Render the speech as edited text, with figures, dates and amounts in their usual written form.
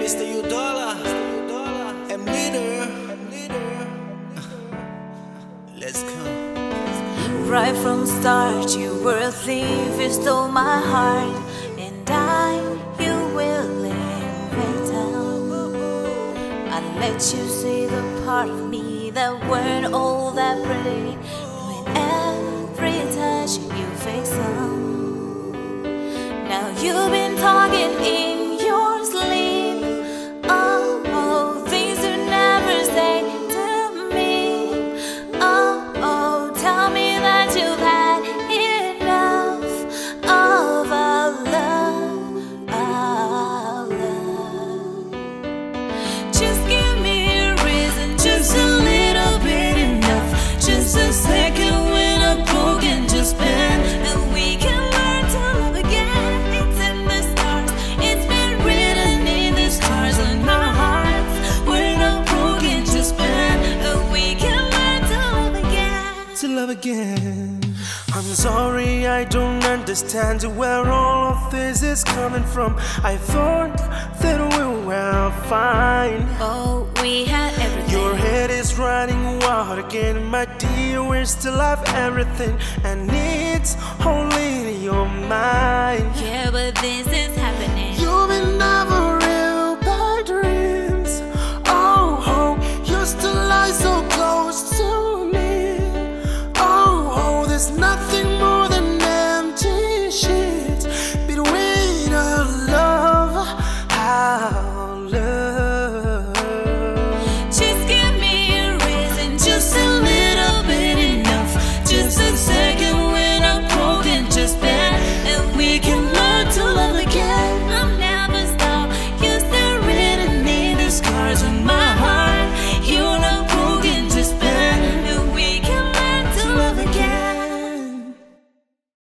Mr. Udola, M leader. Let's go. Right from start, you were a thief, you stole my heart, and you will live it down. I let you see the part of me that weren't all that pretty. With every touch, you fake some. Now you've been talking in your sleep. Oh, things you never say to me. Oh, tell me that you've had enough of our love, our love. Just give me a reason, just a little bit enough. Just a second when I'm broken, just bend and we can learn to love again. It's in the stars, it's been written in the stars on our hearts. We're not broken, just bend and we can learn to love again. To love again. I'm sorry, I don't understand where all of this is coming from. I thought that we were fine. Oh, we had everything. Your head is running wild again, my dear. We still have everything, and it's only in your mind. Yeah, but this is happening.